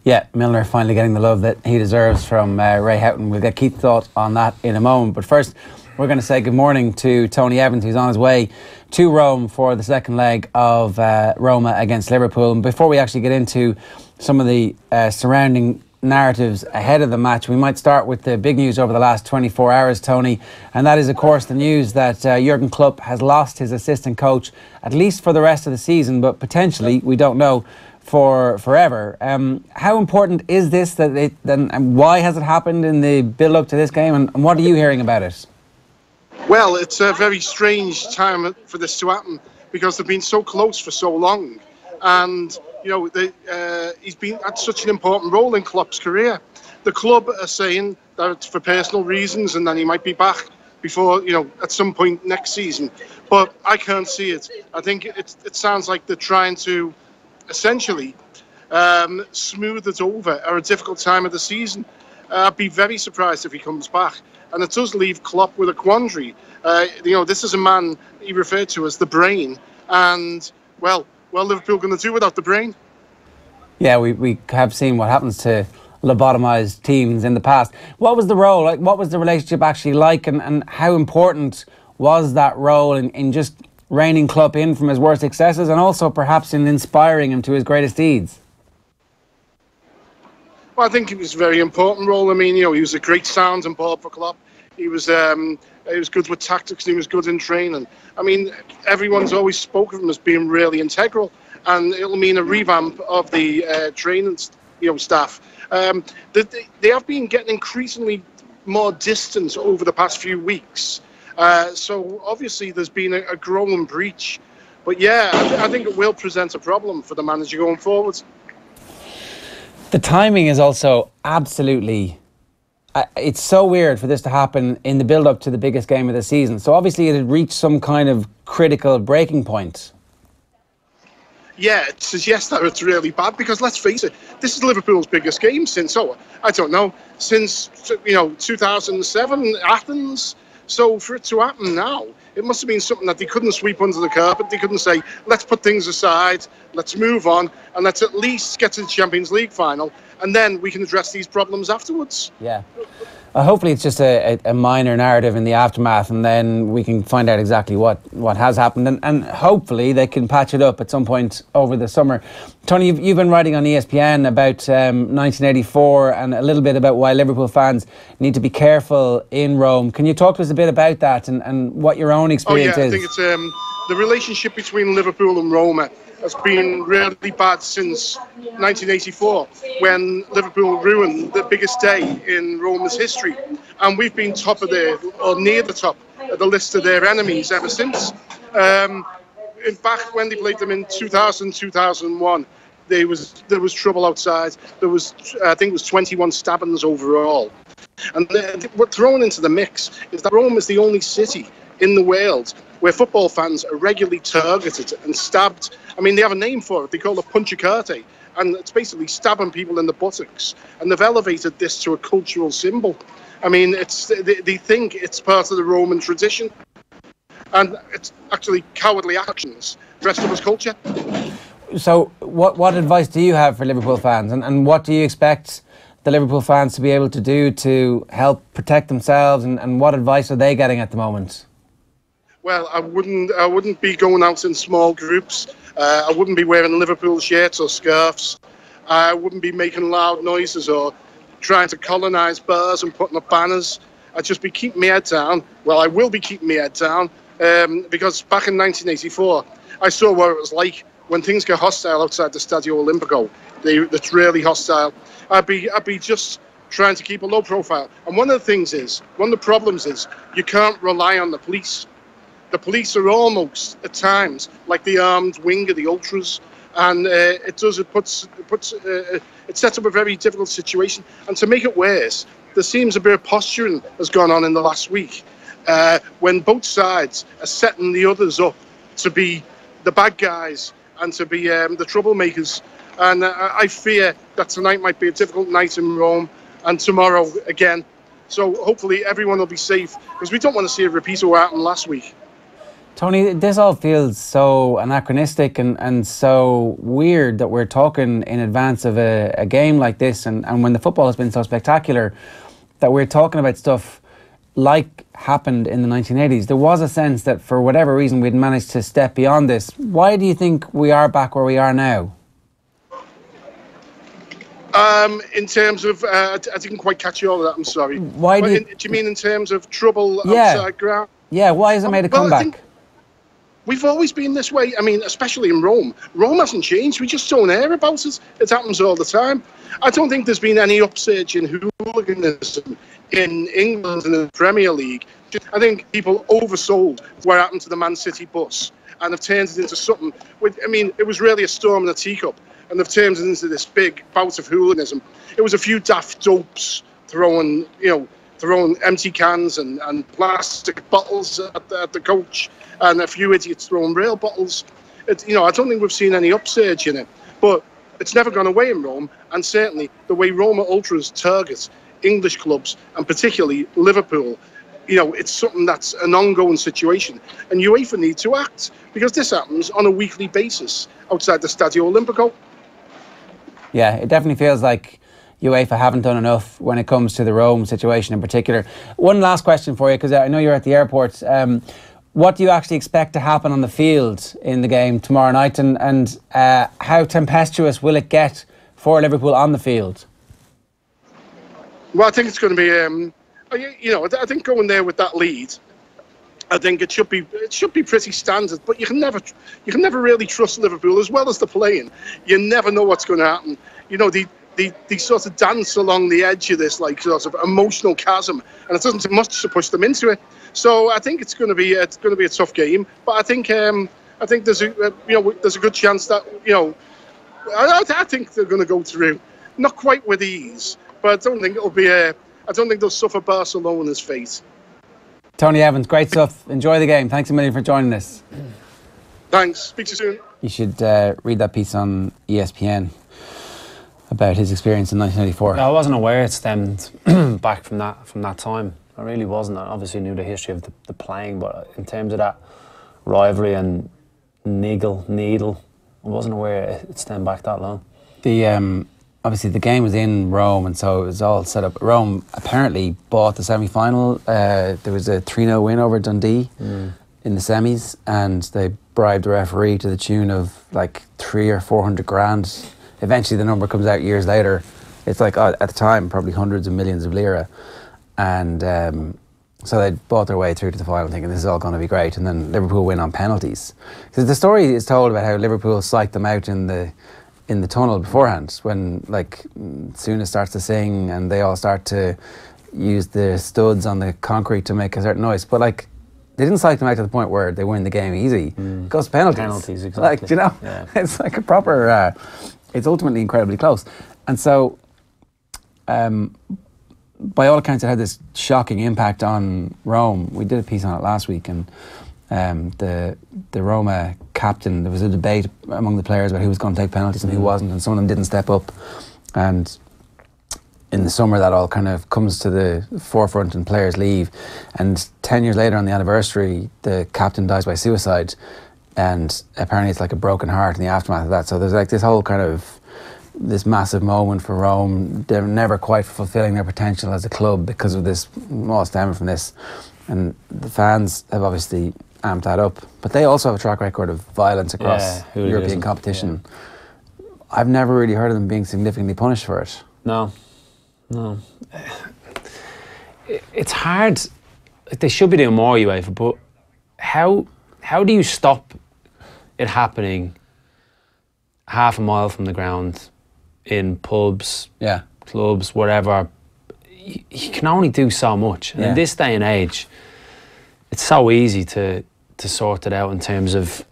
Yeah, Milner finally getting the love that he deserves from Ray Houghton. We'll get Keith's thoughts on that in a moment. But first, we're going to say good morning to Tony Evans, who's on his way to Rome for the second leg of Roma against Liverpool. And before we actually get into some of the surrounding narratives ahead of the match, we might start with the big news over the last 24 hours, Tony. And that is, of course, the news that Jurgen Klopp has lost his assistant coach, at least for the rest of the season, but potentially, we don't know, for forever. How important is this, and why has it happened in the build-up to this game, and what are you hearing about it? Well, it's a very strange time for this to happen because they've been so close for so long, and he's been had such an important role in Klopp's career. The club are saying that it's for personal reasons, and then he might be back before, at some point next season. But I can't see it. I think it sounds like they're trying to essentially smooth it over at a difficult time of the season. I'd be very surprised if he comes back. And it does leave Klopp with a quandary. This is a man he referred to as the brain. And, well, Liverpool going to do without the brain? Yeah, we have seen what happens to lobotomised teams in the past. What was the role? What was the relationship actually like? And how important was that role in just reining Klopp in from his worst successes, and also perhaps in inspiring him to his greatest deeds? Well, I think it was a very important role. I mean, he was a great sounding board for Klopp. He was good with tactics, and he was good in training. I mean, everyone's always spoken of him as being really integral, and it'll mean a revamp of the training, staff. They have been getting increasingly more distant over the past few weeks. So obviously there's been a growing breach. But yeah, I think it will present a problem for the manager going forward. The timing is also absolutely... it's so weird for this to happen in the build-up to the biggest game of the season. So obviously it had reached some kind of critical breaking point. Yeah, it suggests that it's really bad because, let's face it, this is Liverpool's biggest game since 2007, Athens. So for it to happen now, it must have been something that they couldn't sweep under the carpet. They couldn't say, let's put things aside, let's move on, and let's at least get to the Champions League final, and then we can address these problems afterwards. Yeah. Hopefully it's just a minor narrative in the aftermath, and then we can find out exactly what has happened, and hopefully they can patch it up at some point over the summer. Tony, you've been writing on ESPN about 1984 and a little bit about why Liverpool fans need to be careful in Rome. Can you talk to us a bit about that and what your own experience is? I think it's the relationship between Liverpool and Roma has been really bad since 1984, when Liverpool ruined the biggest day in Roma's history. And we've been top of or near the top of the list of their enemies ever since. In fact, when they played them in 2000, 2001, there was trouble outside. There was, I think it was 21 stabbings overall. And what's thrown into the mix is that Rome is the only city in the world where football fans are regularly targeted and stabbed. I mean, they have a name for it. They call it punchicarte, and it's basically stabbing people in the buttocks. And they've elevated this to a cultural symbol. I mean, they think it's part of the Roman tradition, and it's actually cowardly actions dressed up as culture. So what advice do you have for Liverpool fans, and what do you expect the Liverpool fans to be able to do to help protect themselves, and what advice are they getting at the moment? Well, I wouldn't be going out in small groups. I wouldn't be wearing Liverpool shirts or scarves. I wouldn't be making loud noises or trying to colonise bars and putting up banners. I'd just be keeping my head down. Well, I will be keeping my head down because back in 1984, I saw what it was like when things get hostile outside the Stadio Olimpico. It's really hostile. I'd be just trying to keep a low profile. And one of the problems is you can't rely on the police. The police are almost, at times, like the armed wing of the ultras, and it sets up a very difficult situation. And to make it worse, there seems a bit of posturing has gone on in the last week, when both sides are setting the others up to be the bad guys and to be the troublemakers. And I fear that tonight might be a difficult night in Rome, and tomorrow again. So hopefully everyone will be safe, because we don't want to see a repeat of what happened last week. Tony, this all feels so anachronistic and so weird that we're talking in advance of a game like this, and when the football has been so spectacular, that we're talking about stuff like happened in the 1980s. There was a sense that for whatever reason we'd managed to step beyond this. Why do you think we are back where we are now? In terms of, I didn't quite catch you all of that, I'm sorry. Why do you mean in terms of trouble outside ground? Yeah, why has it made a comeback? We've always been this way. I mean, especially in Rome. Rome hasn't changed. We just don't hear about it. It happens all the time. I don't think there's been any upsurge in hooliganism in England and the Premier League. I think people oversold what happened to the Man City bus and have turned it into something. It was really a storm in a teacup, and they've turned it into this big bout of hooliganism. It was a few daft dopes throwing empty cans and plastic bottles at the coach, and a few idiots throwing real bottles. I don't think we've seen any upsurge in it, but it's never gone away in Rome, and certainly the way Roma Ultras target English clubs, and particularly Liverpool, it's something that's an ongoing situation, and UEFA need to act, because this happens on a weekly basis outside the Stadio Olimpico. Yeah, it definitely feels like UEFA haven't done enough when it comes to the Rome situation in particular. One last question for you, because I know you're at the airport. What do you actually expect to happen on the field in the game tomorrow night, and how tempestuous will it get for Liverpool on the field? Well, I think it's going to be, I think going there with that lead, I think it should be pretty standard. But you can never really trust Liverpool as well as they're playing. You never know what's going to happen. They sort of dance along the edge of this like sort of emotional chasm, and it doesn't take much to push them into it. So I think it's going to be a tough game. But I think there's a good chance that I think they're going to go through, not quite with ease, but I don't think they'll suffer Barcelona's fate. Tony Evans, great stuff. Enjoy the game. Thanks a million for joining us. Thanks. Speak to you soon. You should read that piece on ESPN about his experience in 1984. I wasn't aware it stemmed back from that time. I really wasn't. I obviously knew the history of the playing, but in terms of that rivalry and needle, I wasn't aware it stemmed back that long. Obviously the game was in Rome, and so it was all set up. Rome apparently bought the semi-final. There was a 3-0 win over Dundee in the semis, and they bribed the referee to the tune of like 300 or 400 grand. Eventually the number comes out years later. It's like, at the time, probably hundreds of millions of lira. And so they bought their way through to the final thinking this is all going to be great. And then Liverpool win on penalties. Because the story is told about how Liverpool psyched them out in the tunnel beforehand, when like Suna starts to sing and they all start to use the studs on the concrete to make a certain noise. But like, they didn't psych them out to the point where they win the game easy. It goes to penalties. Penalties, exactly. Like, Yeah. It's like a proper... it's ultimately incredibly close. And so, by all accounts, it had this shocking impact on Rome. We did a piece on it last week, and the Roma captain, there was a debate among the players about who was going to take penalties and who wasn't, and some of them didn't step up. And in the summer, that all kind of comes to the forefront and players leave. And 10 years later on the anniversary, the captain dies by suicide. And apparently it's like a broken heart in the aftermath of that. So there's like this whole kind of, this massive moment for Rome. They're never quite fulfilling their potential as a club because of this, all stemming from this. And the fans have obviously amped that up. But they also have a track record of violence across European competition. Yeah. I've never really heard of them being significantly punished for it. No. It's hard. They should be doing more, UEFA, but how do you stop it happening half a mile from the ground in pubs, clubs, whatever? You can only do so much. And in this day and age, it's so easy to sort it out in terms of,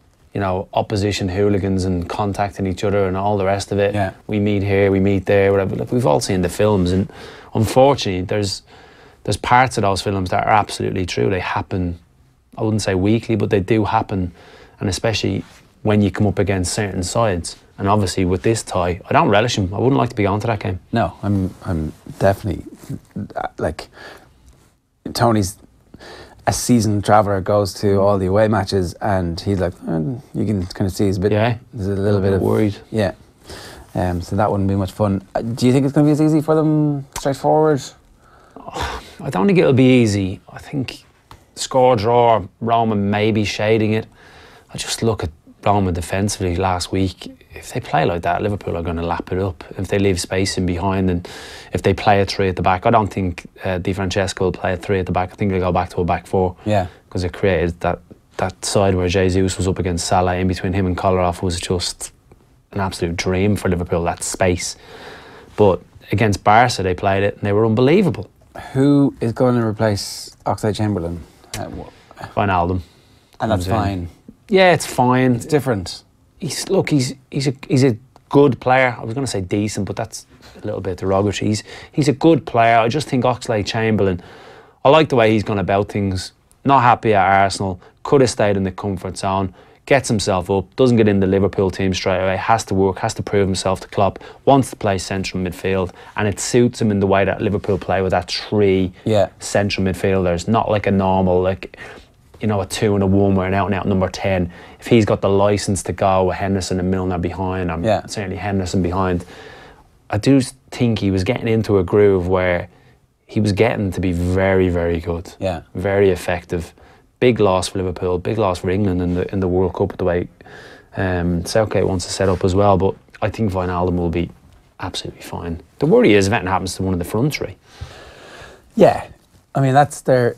opposition hooligans and contacting each other and all the rest of it. Yeah. We meet here, we meet there, whatever. Like, we've all seen the films, and unfortunately there's parts of those films that are absolutely true. They happen, I wouldn't say weekly, but they do happen, and especially when you come up against certain sides. And obviously with this tie, I don't relish him. I wouldn't like to be going to that game. No, I'm definitely, like, Tony's a seasoned traveller goes to all the away matches, and he's like, you can kind of see he's a bit, there's a little bit of worried. Yeah. So that wouldn't be much fun. Do you think it's going to be as easy for them, straightforward? I don't think it'll be easy. I think score, draw, Roma may be shading it. I just look at Roma defensively last week. If they play like that, Liverpool are going to lap it up. If they leave space in behind, and if they play a 3 at the back, I don't think Di Francesco will play a 3 at the back. I think they'll go back to a back 4. Yeah. Because it created that side where Jesus was up against Salah, in between him and Kolarov, was just an absolute dream for Liverpool, that space. But against Barca, they played it and they were unbelievable. Who is going to replace Oxlade-Chamberlain? Wijnaldum. And that's fine. Yeah, it's fine. It's different. He's a good player. I was going to say decent, but that's a little bit derogatory. He's a good player. I just think Oxlade-Chamberlain, I like the way he's gone about things. Not happy at Arsenal. Could have stayed in the comfort zone. Gets himself up. Doesn't get in the Liverpool team straight away. Has to work. Has to prove himself to Klopp. Wants to play central midfield, and it suits him in the way that Liverpool play with that 3 central midfielders. Not like a normal, like, you know, a 2 and a 1 where an out and out number 10. If he's got the licence to go with Henderson and Milner behind, certainly Henderson behind, I do think he was getting into a groove where he was getting to be very, very good. Yeah. Very effective. Big loss for Liverpool, big loss for England in the World Cup, the way Southgate wants to set up as well. But I think Wijnaldum will be absolutely fine. The worry is if anything happens to one of the front 3. Yeah. I mean,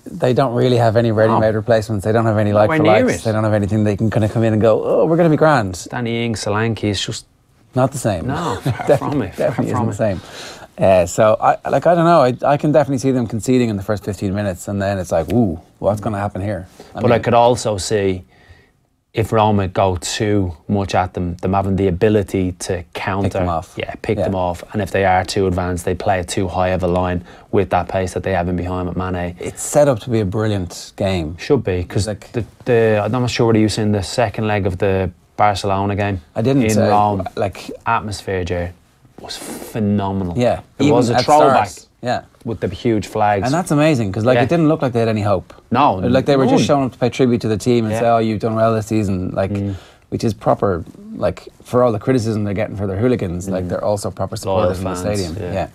they don't really have any ready-made replacements. They don't have any like-for-likes. They don't have anything they can kind of come in and go, oh, we're going to be grand. Danny Ings, Solanke is just... Not the same. No, far from it. Definitely isn't the same. So, I don't know. I can definitely see them conceding in the first 15 minutes, and then it's like, ooh, what's going to happen here? I could also see, if Roma go too much at them having the ability to counter, pick them off. Pick them off, and if they are too advanced, they play it too high of a line with that pace that they have in behind with Mane. It's set up to be a brilliant game. Should be, because I'm not sure whether you've seen the second leg of the Barcelona game. I didn't. In Rome, atmosphere, Jared, was phenomenal. Yeah, it was a throwback. Yeah, with the huge flags, and that's amazing because it didn't look like they had any hope. No, like they were just showing up to pay tribute to the team and say, "Oh, you've done well this season," which is proper. Like, for all the criticism they're getting for their hooligans, like they're also proper supporters in the stadium. Yeah.